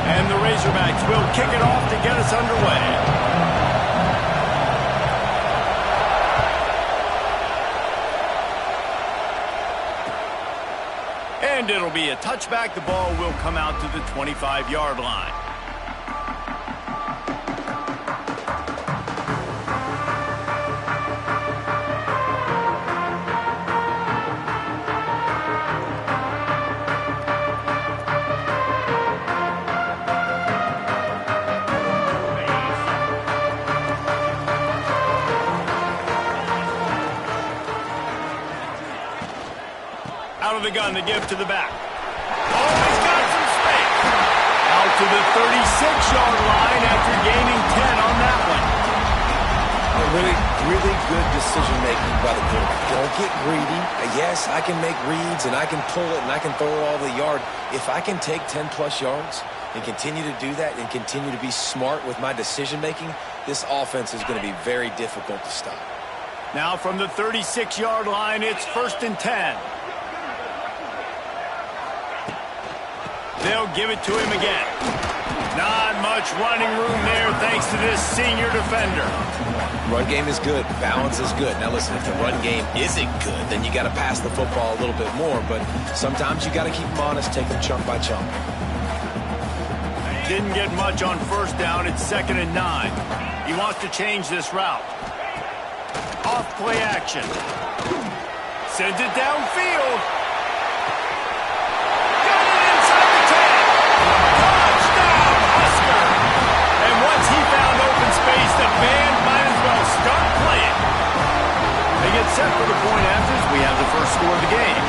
And the Razorbacks will kick it off to get us underway. And it'll be a touchback. The ball will come out to the 25-yard line. Out of the gun, the give to the back. Oh, he's got some space. Out to the 36-yard line after gaining 10 on that one. Really good decision-making by the quarterback. Don't get greedy. Yes, I can make reads, and I can pull it, and I can throw it all the yard. If I can take 10-plus yards and continue to do that and continue to be smart with my decision-making, this offense is going to be very difficult to stop. Now from the 36-yard line, it's 1st and 10. They'll give it to him again. Not much running room there thanks to this senior defender. Run game is good. Balance is good. Now listen, if the run game isn't good, then you got to pass the football a little bit more. But sometimes you got to keep them honest, take them chunk by chunk. Didn't get much on 1st down. It's 2nd and 9. He wants to change this route. Off play action. Sends it downfield. The band might as well start playing. They get set for the point after. We have the first score of the game.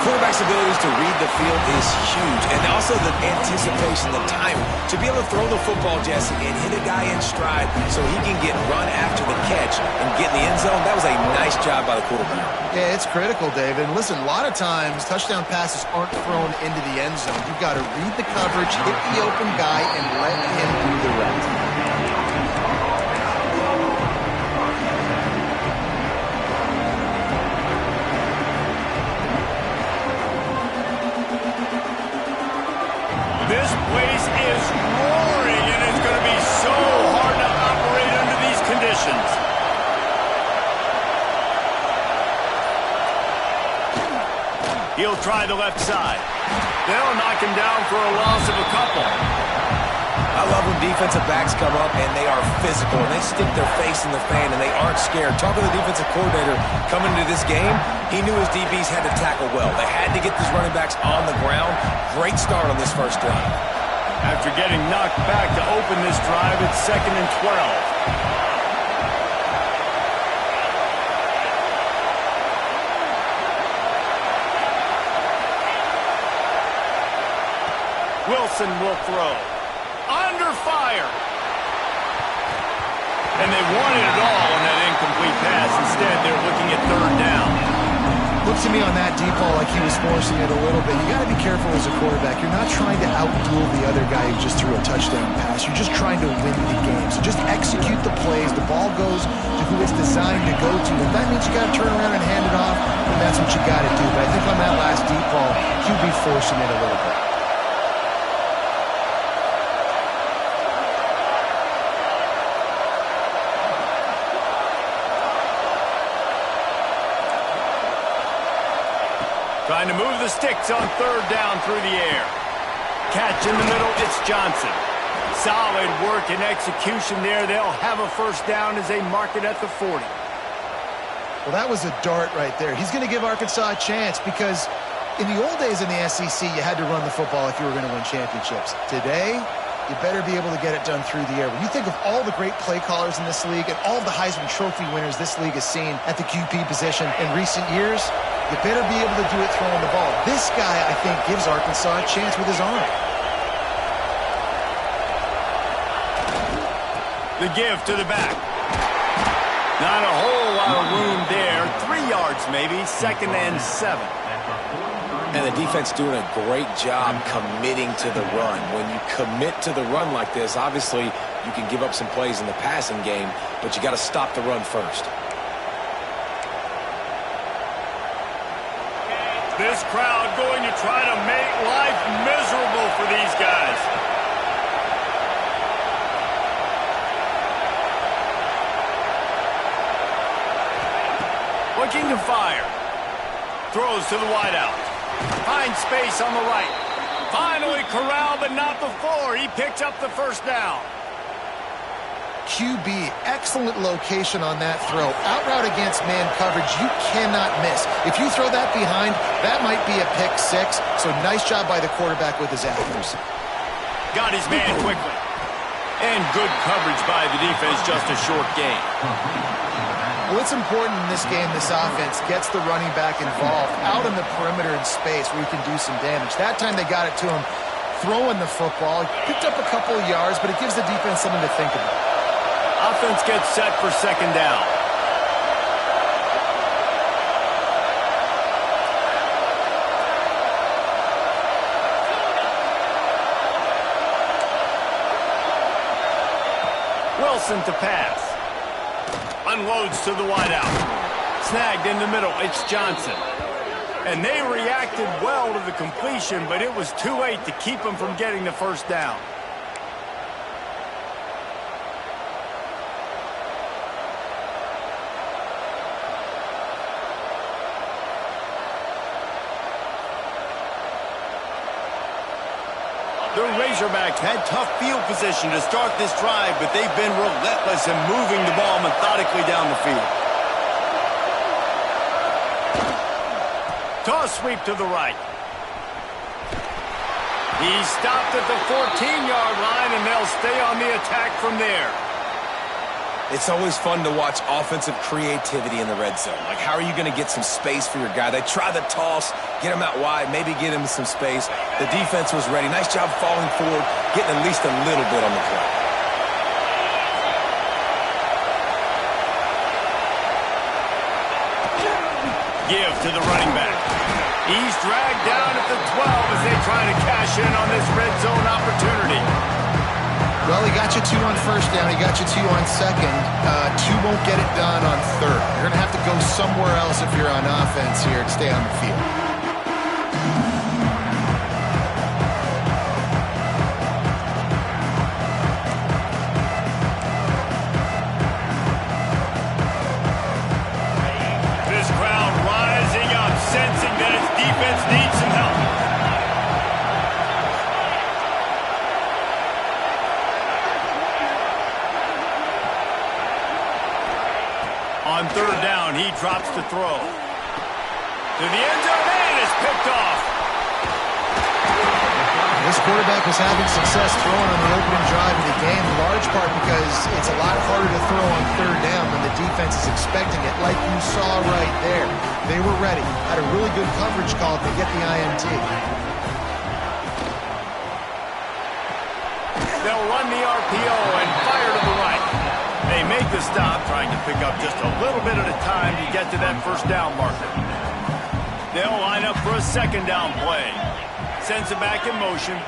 Quarterback's abilities to read the field is huge, and also the anticipation, the timing. To be able to throw the football, Jesse, and hit a guy in stride so he can get run after the catch and get in the end zone, that was a nice job by the quarterback. Yeah, it's critical, David. And listen, a lot of times, touchdown passes aren't thrown into the end zone. You've got to read the coverage, hit the open guy, and let him do the rest. This place is roaring, and it's going to be so hard to operate under these conditions. He'll try the left side. They'll knock him down for a loss of a couple. I love when defensive backs come up and they are physical and they stick their face in the fan and they aren't scared. Talking to the defensive coordinator coming into this game, he knew his DBs had to tackle well. They had to get these running backs on the ground. Great start on this first drive. After getting knocked back to open this drive, it's 2nd and 12. Wilson will throw. Under fire. And they wanted it all on that incomplete pass. Instead, they're looking at 3rd down. Looked to me on that deep ball like he was forcing it a little bit. You got to be careful as a quarterback. You're not trying to outduel the other guy who just threw a touchdown pass. You're just trying to win the game. So just execute the plays. The ball goes to who it's designed to go to. If that means you got to turn around and hand it off, then that's what you got to do. But I think on that last deep ball, he'd be forcing it a little bit. Trying to move the sticks on 3rd down through the air. Catch in the middle, it's Johnson. Solid work and execution there. They'll have a 1st down as they mark it at the 40. Well, that was a dart right there. He's going to give Arkansas a chance because in the old days in the SEC, you had to run the football if you were going to win championships. Today, you better be able to get it done through the air. When you think of all the great play callers in this league and all of the Heisman Trophy winners this league has seen at the QB position in recent years, you better be able to do it throwing the ball. This guy, I think, gives Arkansas a chance with his arm. The give to the back. Not a whole lot of room there. 3 yards maybe. 2nd and 7. And the defense doing a great job committing to the run. When you commit to the run like this, obviously you can give up some plays in the passing game, but you got to stop the run first. This crowd going to try to make life miserable for these guys. looking to fire. Throws to the wideout. Finds space on the right. Finally corralled, but not before. He picks up the first down. QB, excellent location on that throw. Out route against man coverage, you cannot miss. If you throw that behind, that might be a pick six. So nice job by the quarterback with his accuracy. Got his man quickly. And good coverage by the defense, just a short gain. Well, it's important in this game, this offense gets the running back involved out in the perimeter in space where he can do some damage. That time they got it to him throwing the football. He picked up a couple of yards, but it gives the defense something to think about. Offense gets set for second down. Wilson to pass. Unloads to the wideout. Snagged in the middle. It's Johnson. And they reacted well to the completion, but it was too late to keep them from getting the first down. The Razorbacks had tough field position to start this drive, but they've been relentless in moving the ball methodically down the field. Toss sweep to the right. He's stopped at the 14-yard line, and they'll stay on the attack from there. It's always fun to watch offensive creativity in the red zone. Like, how are you going to get some space for your guy? They try the toss, get him out wide, maybe get him some space. The defense was ready. Nice job falling forward, getting at least a little bit on the play. Give to the running back. He's dragged down at the 12 as they try to cash in on this red zone opportunity. Well, he got you 2 on first down. He got you 2 on second. 2 won't get it done on third. You're going to have to go somewhere else if you're on offense here to stay on the field. This crowd rising up, sensing that its defense needs some help. On third down, he drops to throw. To the end zone, and it's picked off. This quarterback was having success throwing on the opening drive of the game, in large part because it's a lot harder to throw on third down when the defense is expecting it, like you saw right there. They were ready. Had a really good coverage call to get the INT. They'll run the RPO and fire to the right. They make the stop, trying to pick up just a little bit at a time to get to that first down marker. They'll line up for a second down play. Sends it back in motion.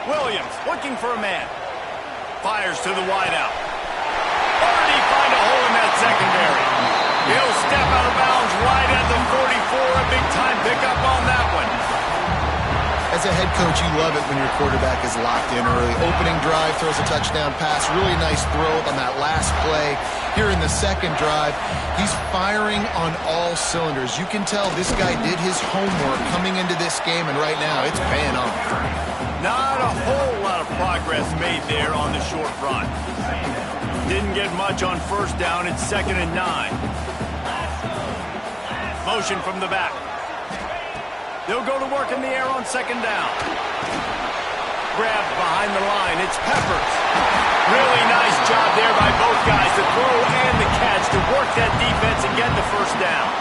Williams looking for a man. Fires to the wideout. Or did he find a hole in that secondary? He'll step out of bounds right at the 44. A big-time pickup on that one. As a head coach, you love it when your quarterback is locked in early. Opening drive, throws a touchdown pass. Really nice throw on that last play. Here in the second drive, he's firing on all cylinders. You can tell this guy did his homework coming into this game, and right now it's paying off. Not a whole lot of progress made there on the short run. Didn't get much on first down. It's 2nd and 9. Motion from the back. They'll go to work in the air on second down. Grabbed behind the line. It's Peppers. Really nice job there by both guys, the throw and the catch, to work that defense and get the first down.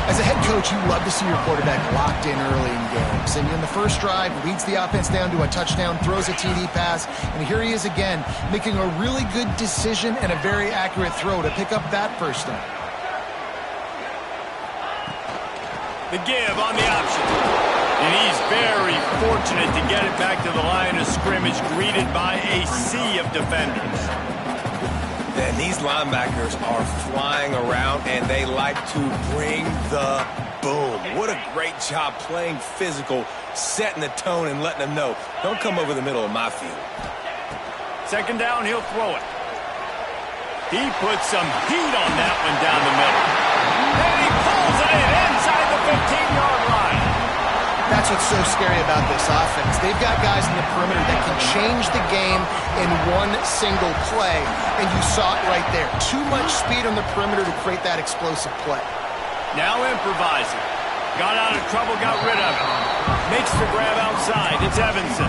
As a head coach, you love to see your quarterback locked in early in games. And in the first drive, leads the offense down to a touchdown, throws a TD pass, and here he is again, making a really good decision and a very accurate throw to pick up that first down. The give on the option. And he's very fortunate to get it back to the line of scrimmage, greeted by a sea of defenders. And these linebackers are flying around, and they like to bring the boom. What a great job playing physical, setting the tone, and letting them know, don't come over the middle of my field. Second down, he'll throw it. He puts some heat on that one down the middle. got it inside the 15-yard line. That's what's so scary about this offense. They've got guys in the perimeter that can change the game in one single play, and you saw it right there. Too much speed on the perimeter to create that explosive play. Now improvising. Got out of trouble, got rid of it. Makes the grab outside. It's Evanson.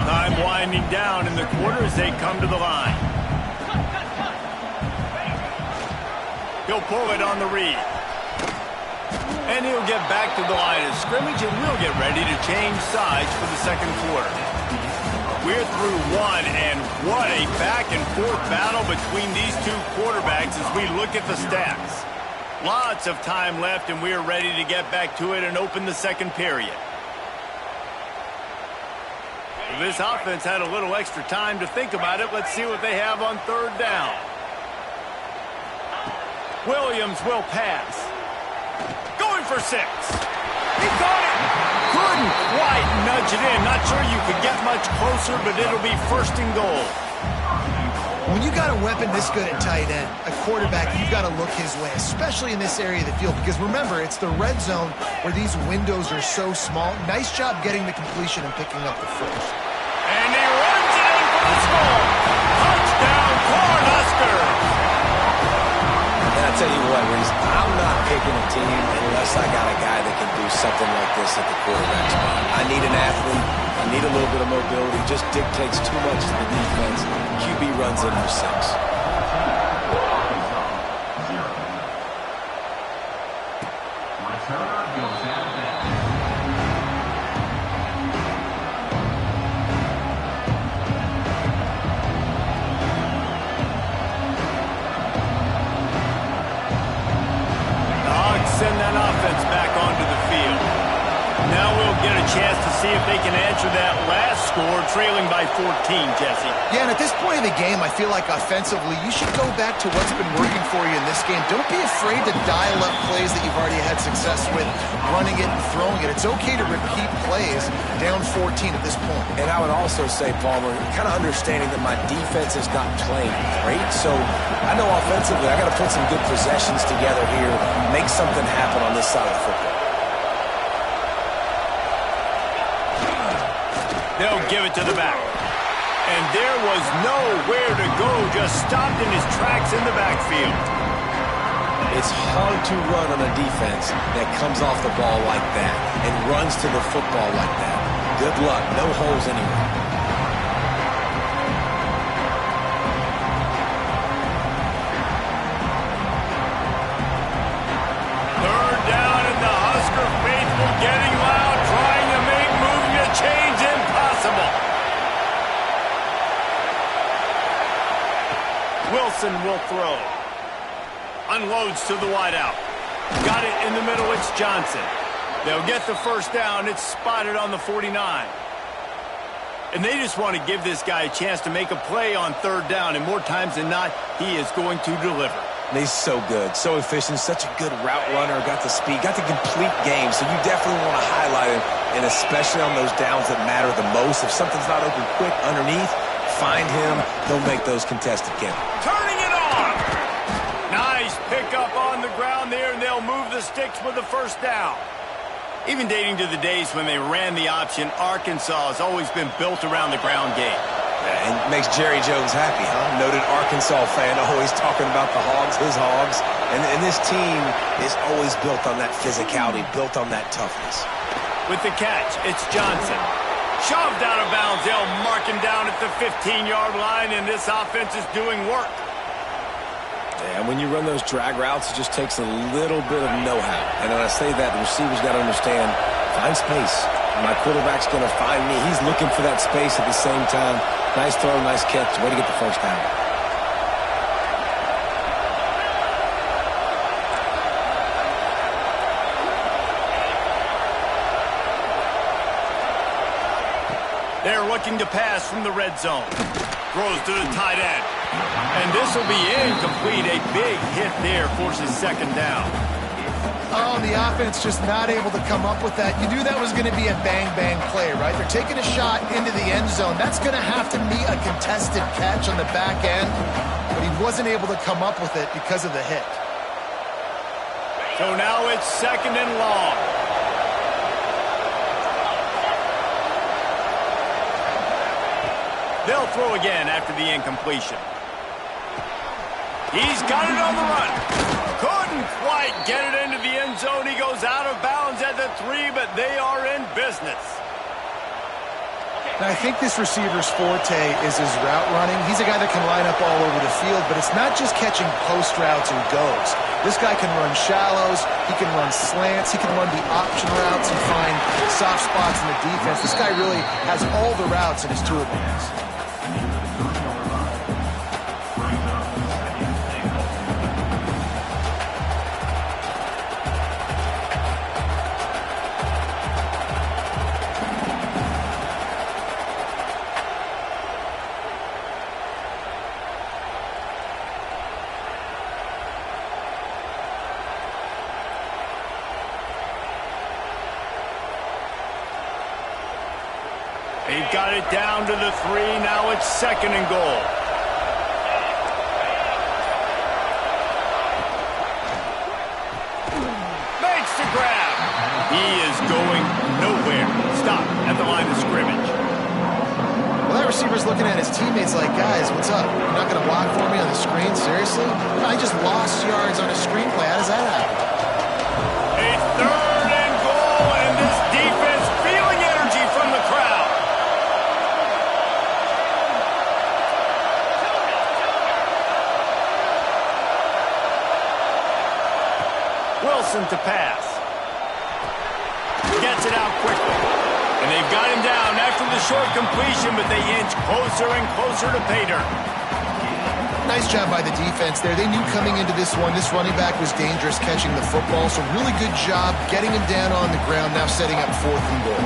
Time winding down in the quarter as they come to the line. He'll pull it on the read. And he'll get back to the line of scrimmage, and we'll get ready to change sides for the second quarter. We're through one, and what a back-and-forth battle between these two quarterbacks as we look at the stats. Lots of time left, and we're ready to get back to it and open the second period. If this offense had a little extra time to think about it, let's see what they have on third down. Williams will pass. Going for 6. He caught it. Couldn't quite nudge it in. Not sure you could get much closer, but it'll be first and goal. When you got a weapon this good at tight end, a quarterback, you've got to look his way, especially in this area of the field. Because remember, it's the red zone where these windows are so small. Nice job getting the completion and picking up the first. And he runs it in for the score. Touchdown, Cornhuskers. And I tell you what, Reese, I'm not picking a team unless I got a guy that can do something like this at the quarterback spot. I need an athlete. I need a little bit of mobility. Just dictates too much to the defense. QB runs in for 6. Send that offense back onto the field. Now we'll get a chance to see if they can answer that last score, trailing by 14, Jesse. Yeah, and at this point in the game, I feel like offensively, you should go back to what's been working for you in this game. Don't be afraid to dial up plays that you've already had success with, running it and throwing it. It's okay to repeat plays down 14 at this point. And I would also say, Palmer, kind of understanding that my defense is not playing great, so I know offensively I got to put some good possessions together here, make something happen on this side of the football. They'll give it to the back. And there was nowhere to go, just stopped in his tracks in the backfield. It's hard to run on a defense that comes off the ball like that and runs to the football like that. Good luck. No holes anywhere. Third down, and the Husker faithful getting loud, trying to make moving a change impossible. Wilson will throw. Unloads to the wideout. Got it in the middle. It's Johnson. They'll get the first down. It's spotted on the 49. And they just want to give this guy a chance to make a play on third down. And more times than not, he is going to deliver. And he's so good, so efficient, such a good route runner, got the speed, got the complete game. So you definitely want to highlight him, and especially on those downs that matter the most. If something's not open quick underneath, find him. He'll make those contested catches. Turning it on. Nice pickup on the ground there, and they'll move the sticks with the first down. Even dating to the days when they ran the option, Arkansas has always been built around the ground game. And makes Jerry Jones happy, huh? Noted Arkansas fan, always talking about the Hogs, his Hogs. And this team is always built on that physicality, built on that toughness. With the catch, it's Johnson. Shoved out of bounds. They'll mark him down at the 15-yard line, and this offense is doing work. And when you run those drag routes, it just takes a little bit of know-how. And when I say that, the receivers got to understand, find space. My quarterback's going to find me. He's looking for that space at the same time. Nice throw, nice catch. Way to get the first down. They're looking to pass from the red zone. Throws to the tight end. And this will be incomplete. A big hit there forces second down. Oh, the offense just not able to come up with that. You knew that was going to be a bang-bang play, right? They're taking a shot into the end zone. That's going to have to be a contested catch on the back end. but he wasn't able to come up with it because of the hit. So now it's 2nd and long. They'll throw again after the incompletion. He's got it on the run. Couldn't quite get it into the end zone. He goes out of bounds at the 3, but they are in business. Now, I think this receiver's forte is his route running. He's a guy that can line up all over the field, but it's not just catching post routes and goes. This guy can run shallows, he can run slants, he can run the option routes and find soft spots in the defense. This guy really has all the routes in his toolbox. They've got it down to the 3. Now it's 2nd and goal. Makes the grab. He is going nowhere. Stop at the line of scrimmage. Well, that receiver's looking at his teammates like, guys, what's up? You're not going to block for me on the screen? Seriously? I just lost yards on a screenplay. How does that happen? A 3rd and goal, and this defense feeling energy from the crowd. Wilson to pass. Gets it out quickly. And they've got him down after the short completion, but they inch closer and closer to pay dirt. Nice job by the defense there. They knew coming into this one, this running back was dangerous catching the football, so really good job getting him down on the ground, now setting up 4th and goal.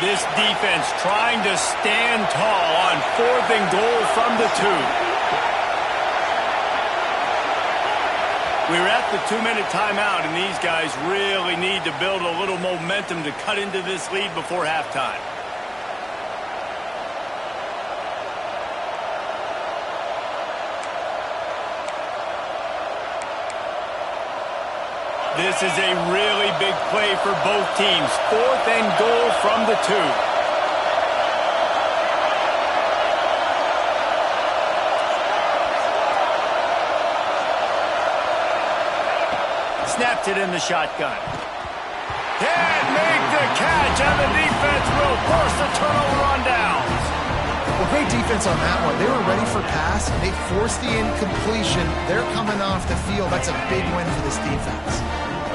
This defense trying to stand tall on 4th and goal from the 2. We're at the 2-minute timeout, and these guys really need to build a little momentum to cut into this lead before halftime. This is a really big play for both teams. 4th and goal from the 2. Snapped it in the shotgun. Can't make the catch, and the defense will force a turnover on downs. Well, great defense on that one. They were ready for pass, and they forced the incompletion. They're coming off the field. That's a big win for this defense.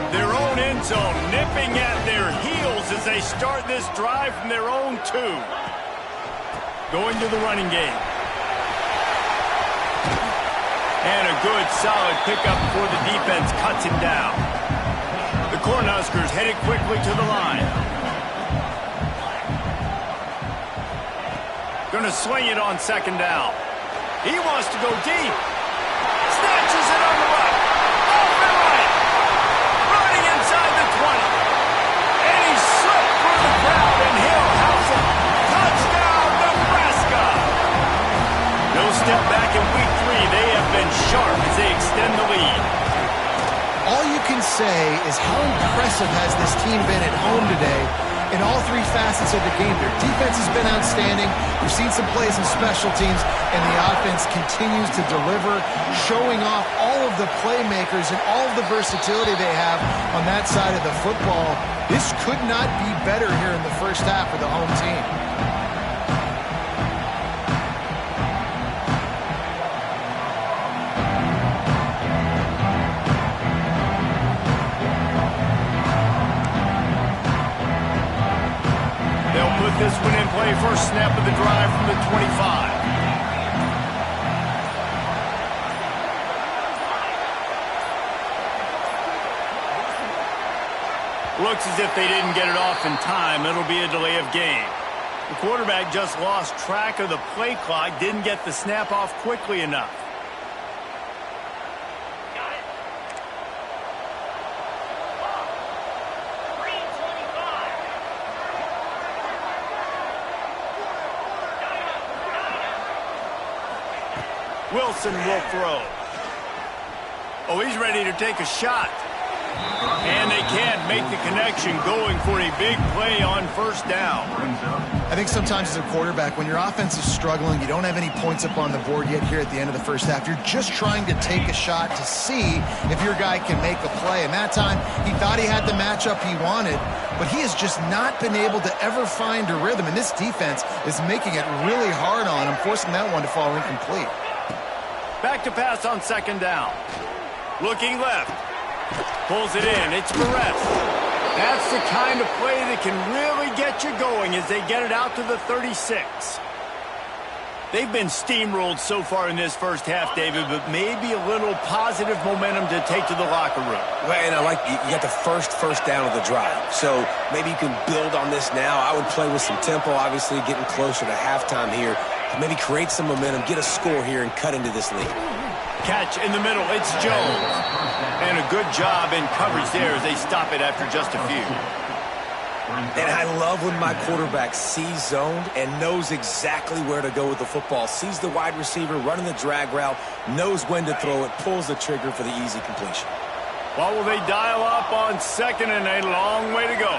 Their own end zone nipping at their heels as they start this drive from their own 2. Going to the running game. And a good, solid pickup before the defense cuts him down. The Cornhuskers headed quickly to the line. Going to swing it on 2nd down. He wants to go deep. Snatches it on the right. Off and right. Running inside the 20. And he slipped through the crowd, and he'll house it. Touchdown, Nebraska. No step back in week 3. They have been sharp as they extend the lead. All you can say is how impressive has this team been at home today in all 3 facets of the game. Their defense has been outstanding. We've seen some plays in special teams, and the offense continues to deliver, showing off all of the playmakers and all of the versatility they have on that side of the football. This could not be better here in the first half for the home team. This one in play, first snap of the drive from the 25. Looks as if they didn't get it off in time. It'll be a delay of game. The quarterback just lost track of the play clock, didn't get the snap off quickly enough. Wilson will throw. Oh, he's ready to take a shot. And they can't make the connection, going for a big play on first down. I think sometimes as a quarterback, when your offense is struggling, you don't have any points up on the board yet here at the end of the first half. You're just trying to take a shot to see if your guy can make a play. And that time, he thought he had the matchup he wanted, but he has just not been able to ever find a rhythm. And this defense is making it really hard on him, forcing that one to fall incomplete. Back to pass on second down. Looking left. Pulls it in. It's Perez. That's the kind of play that can really get you going as they get it out to the 36. They've been steamrolled so far in this first half, David, but maybe a little positive momentum to take to the locker room. Well, and I like you got the first down of the drive. So maybe you can build on this now. I would play with some tempo, obviously getting closer to halftime here. Maybe create some momentum, get a score here, and cut into this lead. Catch in the middle. It's Jones. And a good job in coverage there as they stop it after just a few. And I love when my quarterback sees zoned and knows exactly where to go with the football. Sees the wide receiver running the drag route, knows when to throw it, pulls the trigger for the easy completion. Well, will they dial up on second and a long way to go?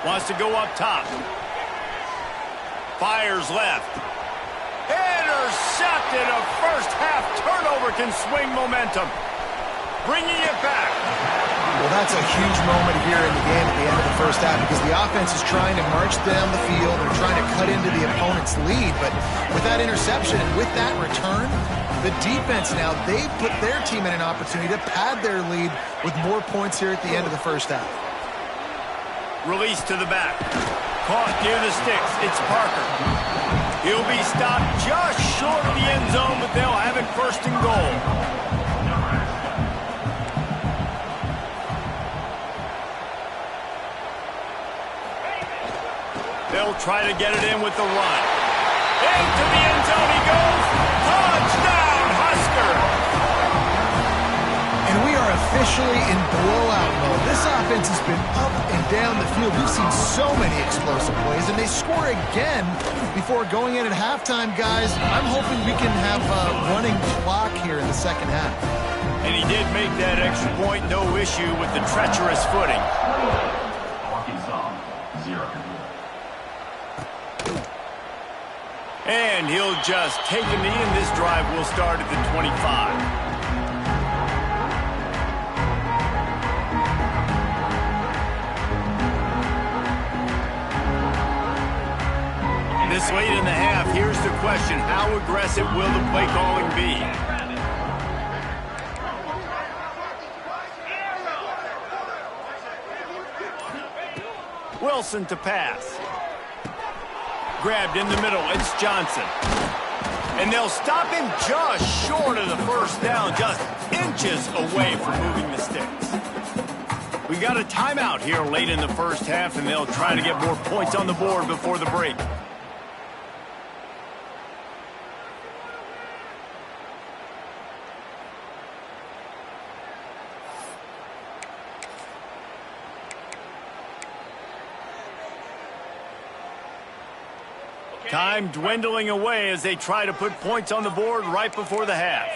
Wants to go up top. Fires left. Intercepted. A first half turnover can swing momentum. Bringing it back. Well, that's a huge moment here in the game at the end of the first half because the offense is trying to march down the field. They're trying to cut into the opponent's lead. But with that interception and with that return, the defense now, they put their team in an opportunity to pad their lead with more points here at the end of the first half. Release to the back. Caught near the sticks. It's Parker. He'll be stopped just short of the end zone, but they'll have it first and goal. They'll try to get it in with the run. Into the end zone he goes. Touchdown, Husker! And we are officially in blowout mode. This offense has been up and down the field. We've seen so many explosive plays, and they score again before going in at halftime, guys. I'm hoping we can have a running clock here in the second half. And he did make that extra point, no issue with the treacherous footing. Arkansas, 0. And he'll just take a knee, and this drive will start at the 25. This late in the half, here's the question. How aggressive will the play calling be? Wilson to pass. Grabbed in the middle. It's Johnson. And they'll stop him just short of the first down, just inches away from moving the sticks. We got a timeout here late in the first half, and they'll try to get more points on the board before the break. Time dwindling away as they try to put points on the board right before the half.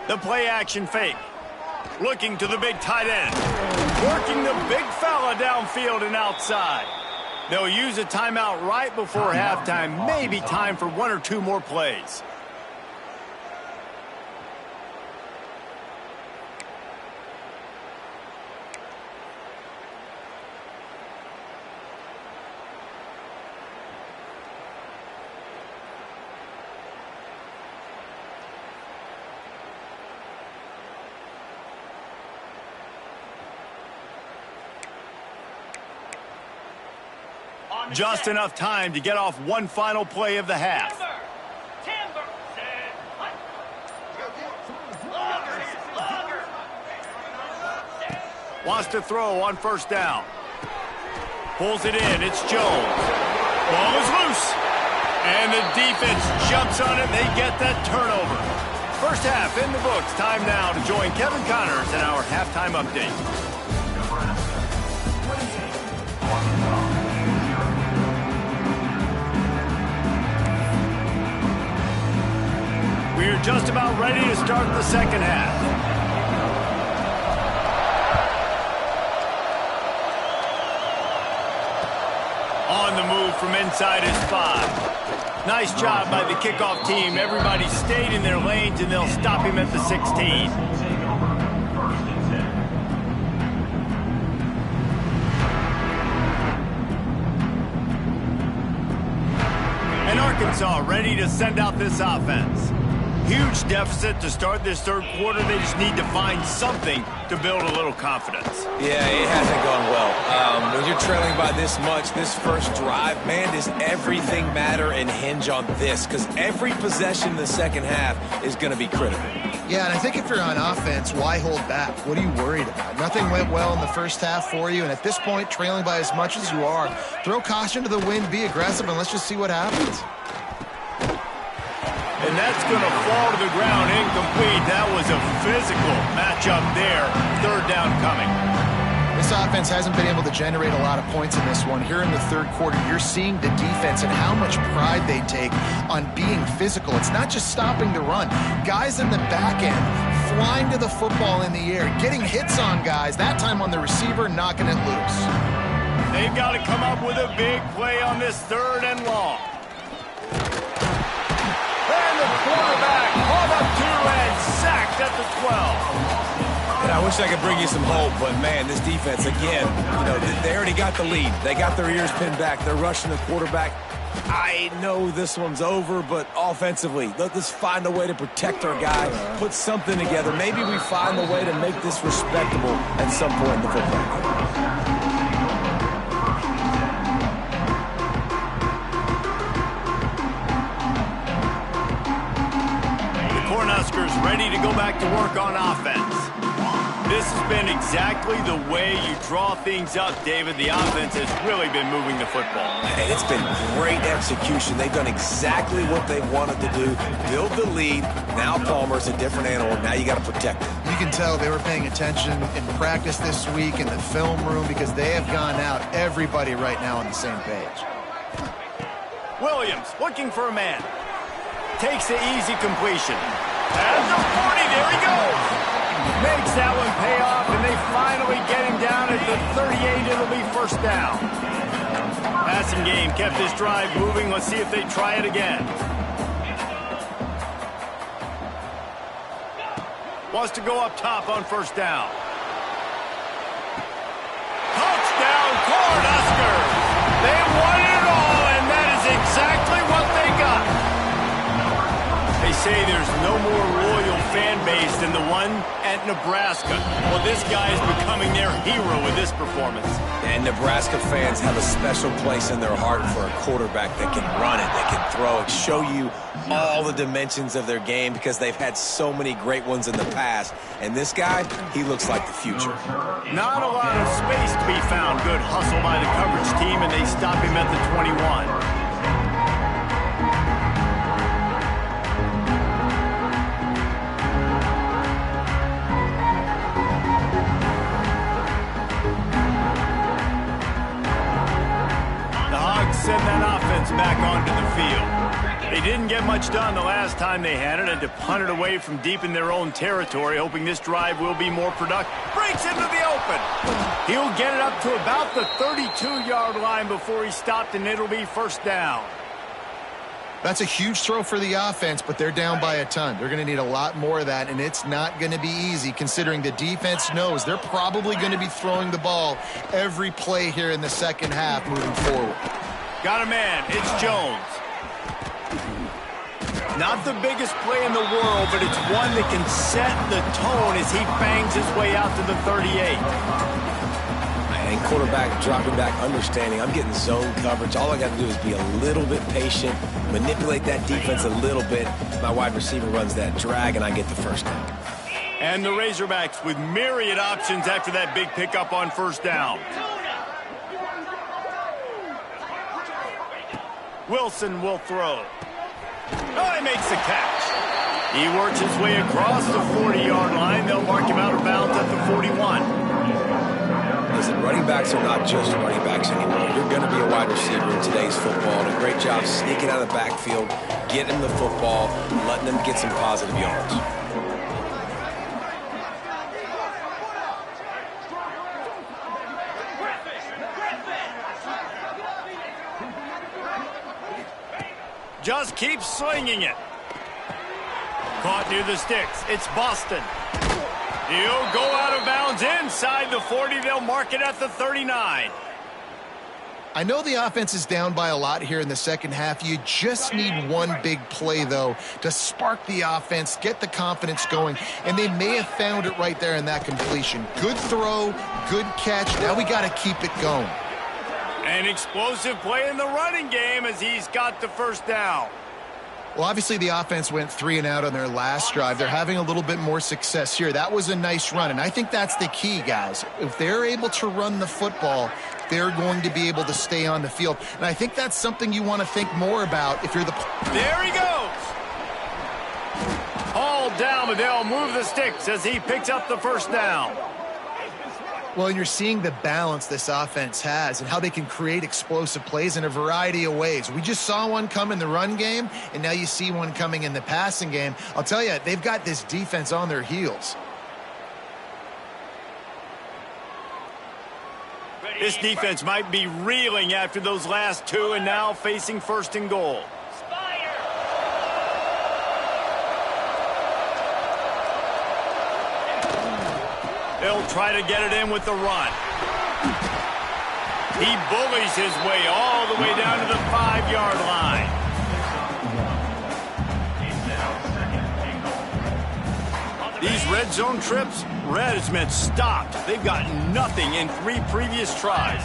The play action fake. Looking to the big tight end. Working the big fella downfield and outside. They'll use a timeout right before halftime. Maybe time for one or two more plays. Just enough time to get off one final play of the half. Wants to throw on first down. Pulls it in. It's Jones. Ball is loose. And the defense jumps on it. They get that turnover. First half in the books. Time now to join Kevin Connors in our halftime update. We're just about ready to start the second half. On the move from inside his 5. Nice job by the kickoff team. Everybody stayed in their lanes, and they'll stop him at the 16. And Arkansas ready to send out this offense. Huge deficit to start this third quarter. They just need to find something to build a little confidence. Yeah, it hasn't gone well. When you're trailing by this much, this first drive, man, does everything matter and hinge on this? Because every possession in the second half is going to be critical. Yeah, and I think if you're on offense, why hold back? What are you worried about? Nothing went well in the first half for you, and at this point, trailing by as much as you are, throw caution to the wind, be aggressive, and let's just see what happens. And that's going to fall to the ground incomplete. That was a physical matchup there. Third down coming. This offense hasn't been able to generate a lot of points in this one. Here in the third quarter, you're seeing the defense and how much pride they take on being physical. It's not just stopping the run. Guys in the back end flying to the football in the air, getting hits on guys, that time on the receiver, knocking it loose. They've got to come up with a big play on this third and long. And the quarterback hauled up 2 and sacked at the 12. And I wish I could bring you some hope, but, man, this defense, again, you know, they already got the lead. They got their ears pinned back. They're rushing the quarterback. I know this one's over, but offensively, let's find a way to protect our guy, put something together. Maybe we find a way to make this respectable at some point in the football game. Cornhuskers ready to go back to work on offense. This has been exactly the way you draw things up, David. The offense has really been moving the football. And it's been great execution. They've done exactly what they wanted to do. Build the lead. Now Palmer's a different animal. Now you got to protect him. You can tell they were paying attention in practice this week in the film room because they have gone out, everybody right now on the same page. Williams looking for a man. Takes the easy completion. At the 40, there he goes. Makes that one pay off, and they finally get him down at the 38. It'll be first down. Passing game kept this drive moving. Let's see if they try it again. Wants to go up top on first down. Touchdown, Cornhuskers. They won it all, and that is exactly what they got. They say there's no more loyal fan base than the one at Nebraska. Well, this guy is becoming their hero with this performance. And Nebraska fans have a special place in their heart for a quarterback that can run it, that can throw it, show you all the dimensions of their game because they've had so many great ones in the past. And this guy, he looks like the future. Not a lot of space to be found. Good hustle by the coverage team, and they stop him at the 21. Send that offense back onto the field. They didn't get much done the last time they had it, and to punt it away from deep in their own territory, hoping this drive will be more productive. Breaks into the open. He'll get it up to about the 32-yard line before he's stopped, and it'll be first down. That's a huge throw for the offense, but they're down by a ton. They're going to need a lot more of that, and it's not going to be easy considering the defense knows they're probably going to be throwing the ball every play here in the second half moving forward. Got a man. It's Jones. Not the biggest play in the world, but it's one that can set the tone as he bangs his way out to the 38. And quarterback dropping back, understanding I'm getting zone coverage. All I got to do is be a little bit patient, manipulate that defense a little bit. My wide receiver runs that drag, and I get the first down. And the Razorbacks with myriad options after that big pickup on first down. Wilson will throw. Oh, he makes the catch. He works his way across the 40-yard line. They'll mark him out of bounds at the 41. Listen, running backs are not just running backs anymore. You're going to be a wide receiver in today's football. And a great job sneaking out of the backfield, getting them the football, and letting them get some positive yards. Just keep slinging it. Caught near the sticks. It's Boston. He'll go out of bounds inside the 40. They'll mark it at the 39. I know the offense is down by a lot here in the second half. You just need one big play, though, to spark the offense, get the confidence going, and they may have found it right there in that completion. Good throw, good catch. Now we got to keep it going. An explosive play in the running game as he's got the first down. Well, obviously the offense went 3 and out on their last drive. They're having a little bit more success here. That was a nice run, and I think that's the key, guys. If they're able to run the football, they're going to be able to stay on the field. And I think that's something you want to think more about if you're the... There he goes! Hauled down, but they'll move the sticks as he picks up the first down. Well, and you're seeing the balance this offense has and how they can create explosive plays in a variety of ways. We just saw one come in the run game, and now you see one coming in the passing game. I'll tell you, they've got this defense on their heels. This defense might be reeling after those last 2 and now facing 1st and goal. They'll try to get it in with the run. He bullies his way all the way down to the 5-yard line. These red zone trips, red has meant stopped. They've got nothing in 3 previous tries.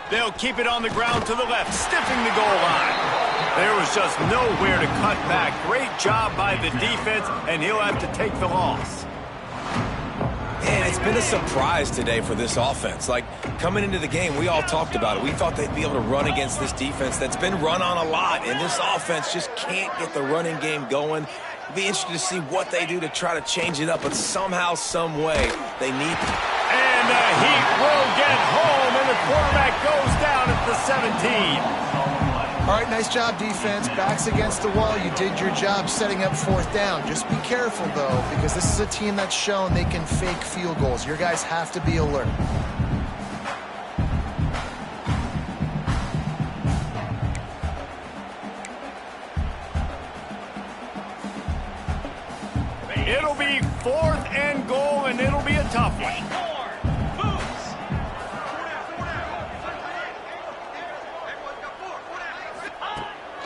They'll keep it on the ground to the left, stiffing the goal line. There was just nowhere to cut back. Great job by the defense, and he'll have to take the loss. Man, it's been a surprise today for this offense. Like, coming into the game, we all talked about it. We thought they'd be able to run against this defense that's been run on a lot, and this offense just can't get the running game going. It'll be interesting to see what they do to try to change it up, but somehow, some way, they need to. And the Heat will get home, and the quarterback goes down at the 17. All right, nice job, defense. Backs against the wall. You did your job setting up 4th down. Just be careful, though, because this is a team that's shown they can fake field goals. Your guys have to be alert. It'll be 4th and goal, and it'll be a tough one.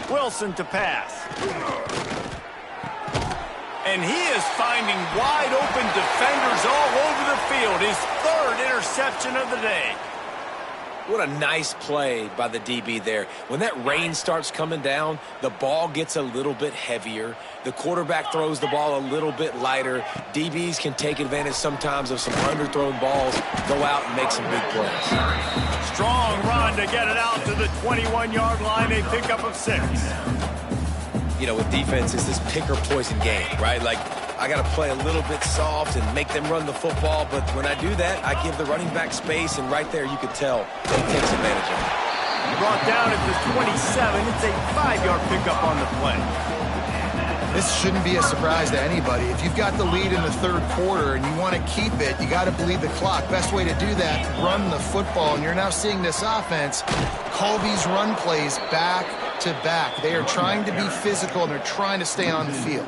Wilson to pass. And he is finding wide open defenders all over the field. His 3rd interception of the day. What a nice play by the DB there. When that rain starts coming down, the ball gets a little bit heavier. The quarterback throws the ball a little bit lighter. DBs can take advantage sometimes of some underthrown balls, go out and make some big plays. Strong run to get it out to the 21-yard line. A pickup of 6. You know, with defense, it's this pick or poison game, right? Like, I got to play a little bit soft and make them run the football, but when I do that, I give the running back space, and right there you could tell he takes advantage of it. Brought down at the 27. It's a 5-yard pickup on the play. This shouldn't be a surprise to anybody. If you've got the lead in the 3rd quarter and you want to keep it, you got to bleed the clock. Best way to do that, run the football. And you're now seeing this offense call these run plays back to back. They are trying to be physical, and they're trying to stay on the field.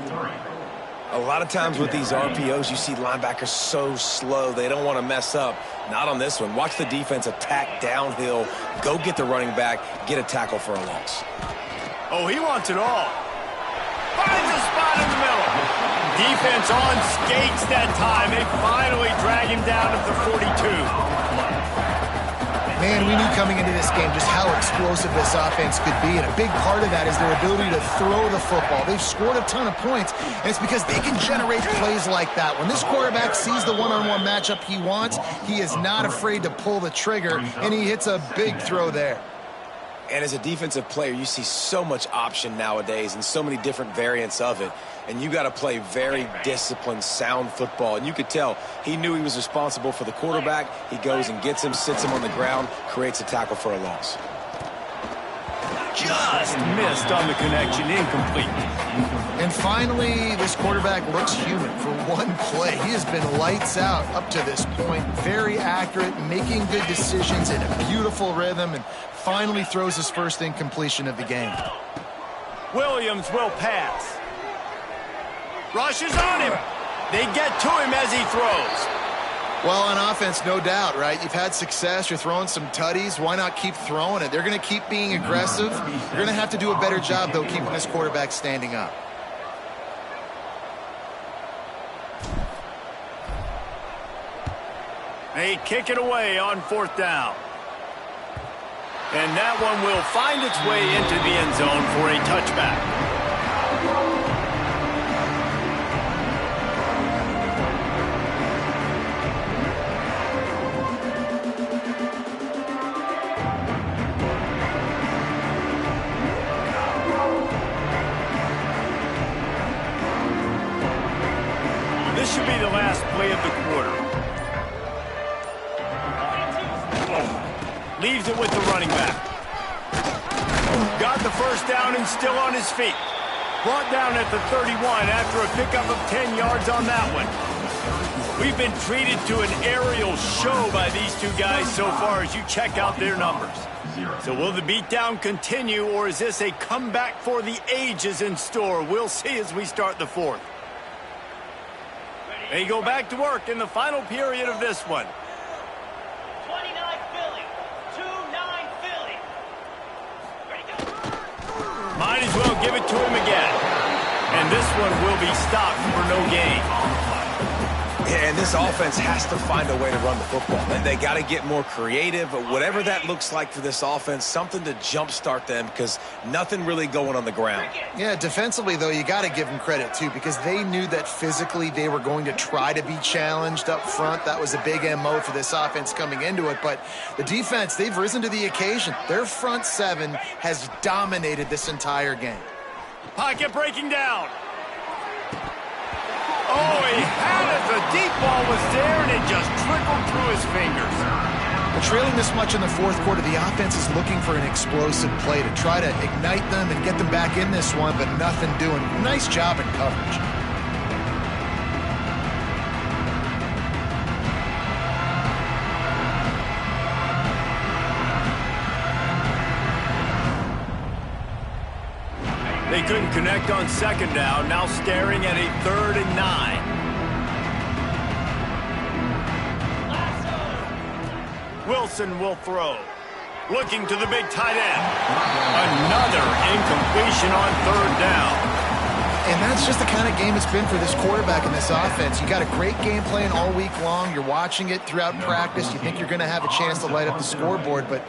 A lot of times with these RPOs, you see linebackers so slow, they don't want to mess up. Not on this one. Watch the defense attack downhill, go get the running back, get a tackle for a loss. Oh, he wants it all. Finds a spot in the middle. Defense on skates that time. They finally drag him down at the 42. Man, we knew coming into this game just how explosive this offense could be, and a big part of that is their ability to throw the football. They've scored a ton of points, and it's because they can generate plays like that. When this quarterback sees the one-on-one matchup he wants, he is not afraid to pull the trigger, and he hits a big throw there. And as a defensive player, you see so much option nowadays and so many different variants of it. And you got to play very disciplined, sound football. And you could tell he knew he was responsible for the quarterback. He goes and gets him, sits him on the ground, creates a tackle for a loss. Just missed on the connection, incomplete. And finally, this quarterback looks human for one play. He has been lights out up to this point. Very accurate, making good decisions in a beautiful rhythm, and finally throws his first incompletion of the game. Williams will pass. Rushes on him. They get to him as he throws. Well, on offense, no doubt, right? You've had success. You're throwing some tutties. Why not keep throwing it? They're going to keep being aggressive. You're going to have to do a better job, though, keeping this quarterback standing up. They kick it away on 4th down. And that one will find its way into the end zone for a touchback. This should be the last play of the quarter. Leaves it with the running back. Got the first down and still on his feet. Brought down at the 31 after a pickup of 10 yards on that one. We've been treated to an aerial show by these two guys so far as you check out their numbers. So will the beatdown continue, or is this a comeback for the ages in store? We'll see as we start the 4th. They go back to work in the final period of this one. 29 Philly. 2-9 Philly. Ready, go. Might as well give it to him again. And this one will be stopped for no gain. Yeah, and this offense has to find a way to run the football. And they got to get more creative. Whatever that looks like for this offense, something to jumpstart them, because nothing really going on the ground. Yeah, defensively, though, you got to give them credit, too, because they knew that physically they were going to try to be challenged up front. That was a big MO for this offense coming into it. But the defense, they've risen to the occasion. Their front seven has dominated this entire game. Pocket breaking down. Oh, he had it. The deep ball was there, and it just trickled through his fingers. But trailing this much in the 4th quarter, the offense is looking for an explosive play to try to ignite them and get them back in this one, but nothing doing. Nice job in coverage. They couldn't connect on 2nd down, now staring at a 3rd and 9. Wilson will throw. Looking to the big tight end. Another incompletion on 3rd down. And that's just the kind of game it's been for this quarterback in this offense. You got a great game plan all week long. You're watching it throughout practice. You think you're going to have a chance to light up the scoreboard, but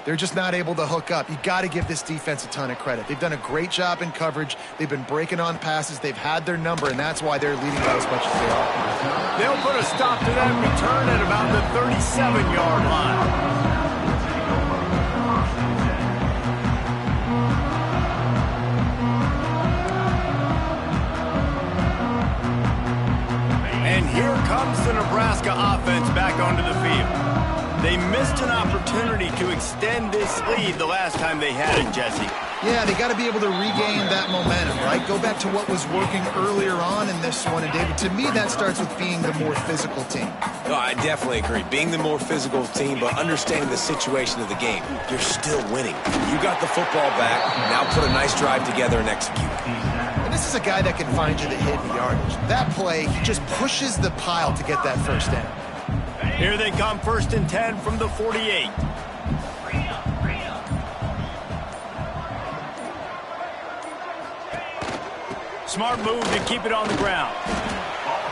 they're just not able to hook up. You got to give this defense a ton of credit. They've done a great job in coverage. They've been breaking on passes. They've had their number, and that's why they're leading by as much as they are. They'll put a stop to that return at about the 37-yard line. And here comes the Nebraska offense back onto the field. They missed an opportunity to extend this lead the last time they had it, Jesse. Yeah, they got to be able to regain that momentum, right? Go back to what was working earlier on in this one. And, David, to me, that starts with being the more physical team. No, I definitely agree. Being the more physical team, but understanding the situation of the game. You're still winning. You got the football back. Now put a nice drive together and execute. And this is a guy that can find you the hidden yardage. That play, he just pushes the pile to get that first down. Here they come, 1st and 10 from the 48. Smart move to keep it on the ground.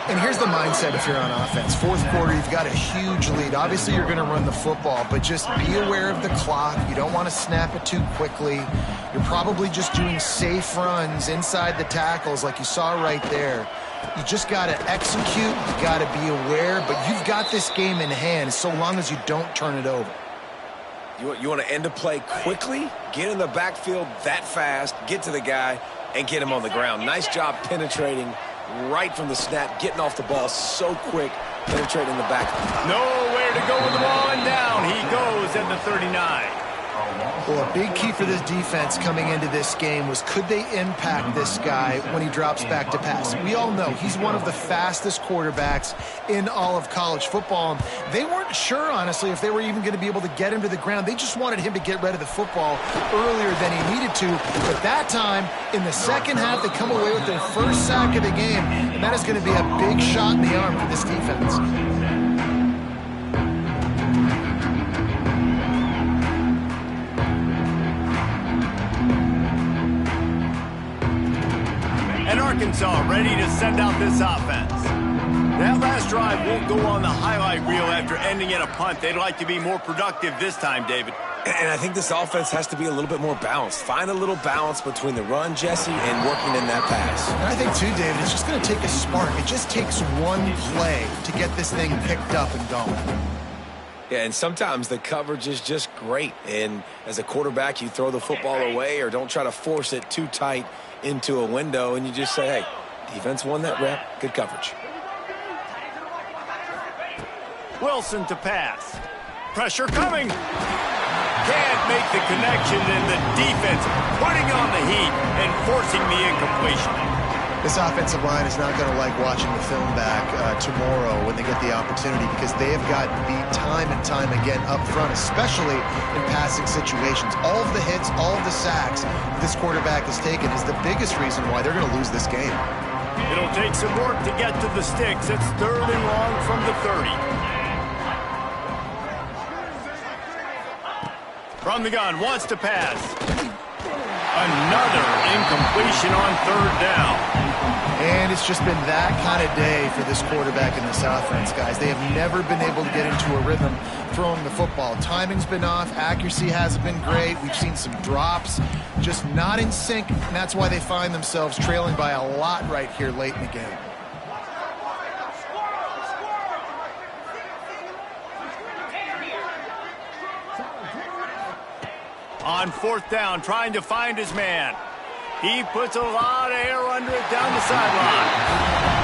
And here's the mindset if you're on offense. 4th quarter, you've got a huge lead. Obviously, you're going to run the football, but just be aware of the clock. You don't want to snap it too quickly. You're probably just doing safe runs inside the tackles like you saw right there. You just got to execute. You got to be aware, but you've got this game in hand so long as you don't turn it over. You want to end a play quickly, get in the backfield that fast, get to the guy, and get him on the ground. Nice job penetrating right from the snap, getting off the ball so quick, penetrating the back. Nowhere to go with the ball, and down he goes at the 39. Well, a big key for this defense coming into this game was, could they impact this guy when he drops back to pass? We all know he's one of the fastest quarterbacks in all of college football. They weren't sure, honestly, if they were even going to be able to get him to the ground. They just wanted him to get rid of the football earlier than he needed to. But that time, in the second half, they come away with their first sack of the game, and that is going to be a big shot in the arm for this defense. And Arkansas ready to send out this offense. That last drive won't go on the highlight reel after ending in a punt. They'd like to be more productive this time, David. And I think this offense has to be a little bit more balanced. Find a little balance between the run, Jesse, and working in that pass. And I think, too, David, it's just going to take a spark. It just takes one play to get this thing picked up and going. Yeah, and sometimes the coverage is just great. And as a quarterback, you throw the football away or don't try to force it too tight into a window, and you just say, hey, defense won that rep, good coverage. Wilson to pass. Pressure coming. Can't make the connection, and the defense putting on the heat and forcing the incompletion. This offensive line is not going to like watching the film back tomorrow when they get the opportunity, because they have gotten beat time and time again up front, especially in passing situations. All of the hits, all of the sacks this quarterback has taken is the biggest reason why they're going to lose this game. It'll take some work to get to the sticks. It's 3rd and long from the 30. From the gun, wants to pass. Another incompletion on 3rd down. And it's just been that kind of day for this quarterback and this offense, guys. They have never been able to get into a rhythm throwing the football. Timing's been off. Accuracy hasn't been great. We've seen some drops, just not in sync, and that's why they find themselves trailing by a lot right here late in the game. On 4th down, trying to find his man. He puts a lot of air under it down the sideline.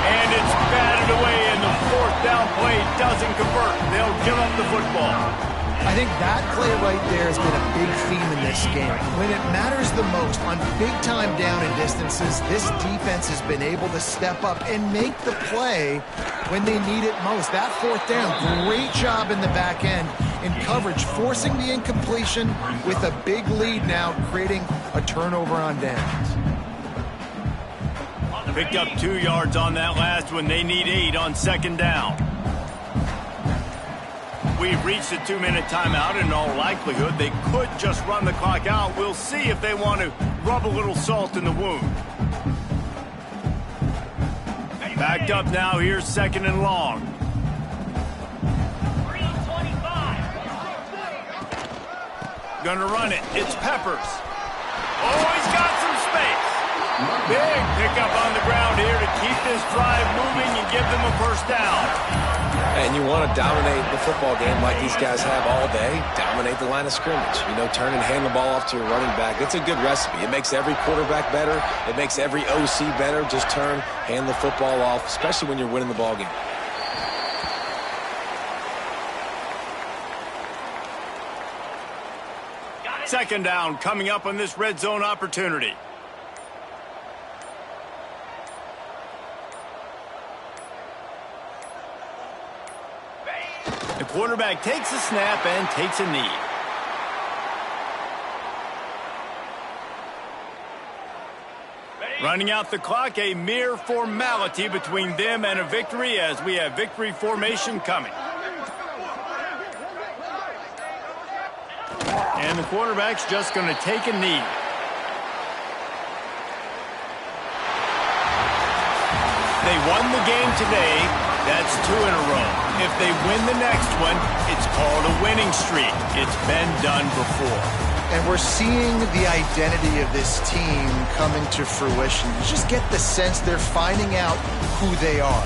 And it's batted away, and the 4th down play doesn't convert. They'll give up the football. I think that play right there has been a big theme in this game. When it matters the most, on big-time down and distances, this defense has been able to step up and make the play when they need it most. That 4th down, great job in the back end in coverage, forcing the incompletion with a big lead now, creating a turnover on downs. Picked up 2 yards on that last one. They need 8 on 2nd down. We've reached a 2-minute timeout. In all likelihood, they could just run the clock out. We'll see if they want to rub a little salt in the wound. Backed up now. Here's 2nd and long. Gonna run it. It's Peppers. Oh, he's got some space. Big pickup on the ground here to keep this drive moving and give them a 1st down. And you want to dominate the football game like these guys have all day. Dominate the line of scrimmage. You know, turn and hand the ball off to your running back. It's a good recipe. It makes every quarterback better. It makes every OC better. Just turn, hand the football off, especially when you're winning the ball game. Second down coming up on this red zone opportunity. The quarterback takes a snap and takes a knee. Running out the clock, a mere formality between them and a victory as we have victory formation coming. And the quarterback's just going to take a knee. They won the game today. That's 2 in a row. If they win the next one, it's called a winning streak. It's been done before. And we're seeing the identity of this team coming to fruition. You just get the sense they're finding out who they are.